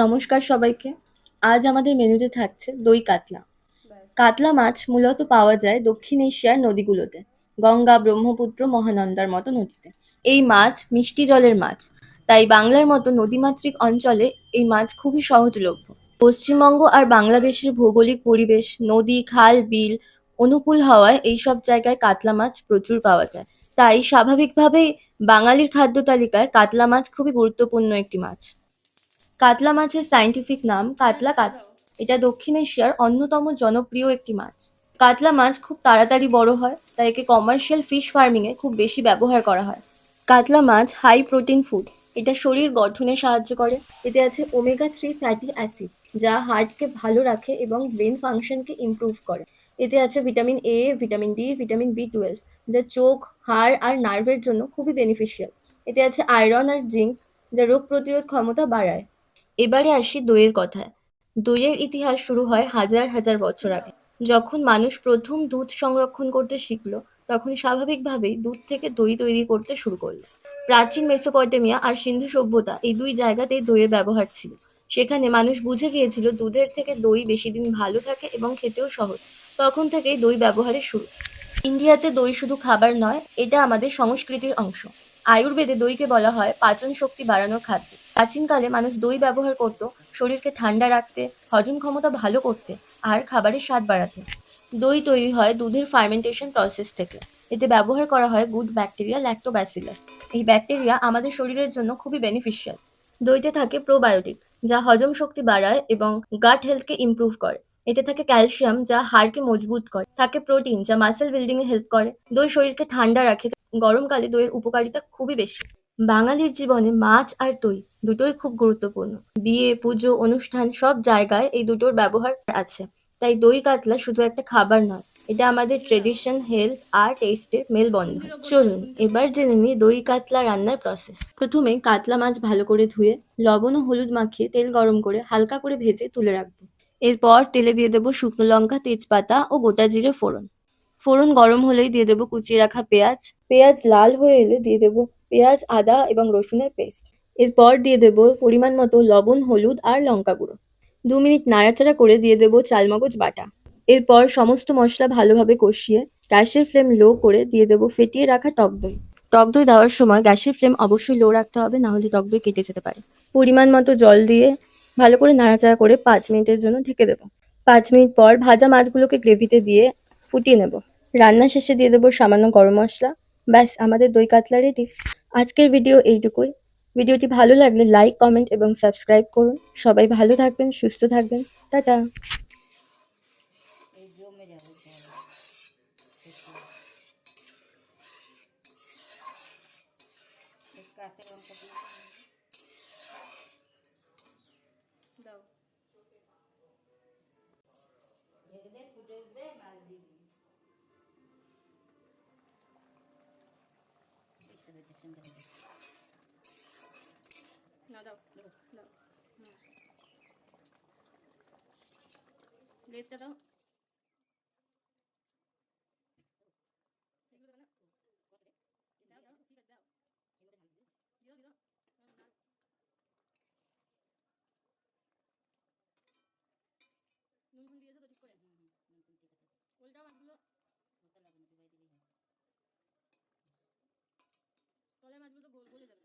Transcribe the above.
নমস্কার সবাইকে। আজ আমাদের মেনুতে থাকছে দই কাতলা। কাতলা মাছ মূলত পাওয়া যায় দক্ষিণ এশিয়ার নদীগুলোতে, গঙ্গা, ব্রহ্মপুত্র, মহানন্দার মতো নদীতে। এই মাছ মিষ্টি জলের মাছ, তাই বাংলার মতো নদীমাতৃক অঞ্চলে এই মাছ খুবই সহজলভ্য। পশ্চিমবঙ্গ আর বাংলাদেশের ভৌগোলিক পরিবেশ, নদী, খাল, বিল অনুকূল হওয়ায় এইসব জায়গায় কাতলা মাছ প্রচুর পাওয়া যায়। তাই স্বাভাবিকভাবেই বাঙালির খাদ্য তালিকায় কাতলা মাছ খুবই গুরুত্বপূর্ণ একটি মাছ। কাতলা মাছের সায়েন্টিফিক নাম কাতলা কাতলা। এটা দক্ষিণ এশিয়ার অন্যতম জনপ্রিয় একটি মাছ। কাতলা মাছ খুব তাড়াতাড়ি বড় হয়, তাই একে কমার্শিয়াল ফিশ ফার্মিংয়ে খুব বেশি ব্যবহার করা হয়। কাতলা মাছ হাই প্রোটিন ফুড। এটা শরীর গঠনে সাহায্য করে। এতে আছে ওমেগা 3 ফ্যাটি অ্যাসিড, যা হার্টকে ভালো রাখে এবং ব্রেন ফাংশনকে ইমপ্রুভ করে। এতে আছে vitamin A, vitamin D, vitamin B 12, যা চোখ, হাড় আর নার্ভের জন্য খুবই বেনিফিশিয়াল। এতে আছে আয়রন আর জিঙ্ক, যা রোগ প্রতিরোধ ক্ষমতা বাড়ায়। এবারে আসি দইয়ের কথায়। দইয়ের ইতিহাস শুরু হয় হাজার হাজার বছর আগে। যখন মানুষ প্রথম দুধ সংরক্ষণ করতে শিখলো, তখন স্বাভাবিকভাবেই দুধ থেকে দই তৈরি করতে শুরু করলো। প্রাচীন মেসোপটেমিয়া আর সিন্ধু সভ্যতা এই দুই জায়গাতেই দইয়ের ব্যবহার ছিল। সেখানে মানুষ বুঝে গিয়েছিল দুধের থেকে দই বেশি দিন ভালো থাকে এবং খেতেও সহজ। তখন থেকেই দই ব্যবহারের শুরু। ইন্ডিয়াতে দই শুধু খাবার নয়, এটা আমাদের সংস্কৃতির অংশ। আয়ুর্বেদে দইকে বলা হয় পাচন শক্তি বাড়ানোর খাদ্য। প্রাচীনকালে মানুষ দই ব্যবহার করত শরীরকে ঠান্ডা রাখতে, হজম ক্ষমতা ভালো করতে আর খাবারের স্বাদ বাড়াতে। দই তৈরি হয় দুধের ফার্মেন্টেশন প্রসেস থেকে। এতে ব্যবহার করা হয় গুড ব্যাকটেরিয়া ল্যাক্টোব্যাসিলাস। এই ব্যাকটেরিয়া আমাদের শরীরের জন্য খুবই বেনিফিশিয়াল। দইতে থাকে প্রোবায়োটিক, যা হজম শক্তি বাড়ায় এবং গাট হেলথকে ইমপ্রুভ করে। এতে থাকে ক্যালসিয়াম, যা হাড়কে মজবুত করে। থাকে প্রোটিন, যা মাসেল বিল্ডিং এ হেল্প করে। দই শরীরকে ঠান্ডা রাখে। গরমকালে দইয়ের উপকারিতা খুবই বেশি। বাঙালির জীবনে মাছ আর দই দুটোই খুব গুরুত্বপূর্ণ। বিয়ে, পুজো, অনুষ্ঠান সব জায়গায় এই দুটোর ব্যবহার আছে। তাই দই কাতলা শুধু একটা খাবার নয়, এটা আমাদের ট্রেডিশন, হেলথ আর টেস্টের মেলবন্ধন। চলুন এবার জেনে নিই দই কাতলা রান্নার প্রসেস। প্রথমে কাতলা মাছ ভালো করে ধুয়ে লবণ ও হলুদ মাখিয়ে তেল গরম করে হালকা করে ভেজে তুলে রাখবো। এরপর তেলে দিয়ে দেবো শুকনো লঙ্কা, তেজপাতা ও গোটা জিরে ফোড়ন। ফোড়ন গরম হলেই দিয়ে দেবো কুচিয়ে রাখা পেঁয়াজ। পেঁয়াজ লাল হয়ে এলে দিয়ে দেবো পেঁয়াজ, আদা এবং রসুনের পেস্ট। এরপর দিয়ে দেবো পরিমাণ মতো লবণ, হলুদ আর লঙ্কা গুঁড়ো। 2 মিনিট নাড়াচাড়া করে দিয়ে দেবো চালমগজ বাটা। এরপর সমস্ত মশলা ভালোভাবে কষিয়ে গ্যাসের ফ্লেম লো করে দিয়ে দেবো ফেটিয়ে রাখা টক দই। টক দই দেওয়ার সময় গ্যাসের ফ্লেম অবশ্যই লো রাখতে হবে, না হলে টক দই কেটে যেতে পারে। পরিমাণ মতো জল দিয়ে ভালো করে নাড়াচাড়া করে 5 মিনিটের জন্য ঢেকে দেবো। 5 মিনিট পর ভাজা মাছগুলোকে গ্রেভিতে দিয়ে ফুটিয়ে নেব। রান্না শেষে দিয়ে দেবো সামান্য গরম মশলা। ব্যাস, আমাদের দই কাতলা রেডি। আজকের ভিডিও এইটুকুই। ভিডিওটি ভালো লাগলে লাইক, কমেন্ট এবং সাবস্ক্রাইব করুন। সবাই ভালো থাকবেন, সুস্থ থাকবেন। টাটা। না দাও দাও দাও লেজটা দাও সেগুলো দেবে না দাও দাও ঠিক আছে দাও দিও দিও নুন ফুন দিয়েছো তো ঠিক করে নুন ফুন ঠিক আছে উল্টাও মাছগুলো উল্টা লাগবে না, ডুবাই দিলেই হয়। তলায় মাছগুলো তো গোল গলে যাবে।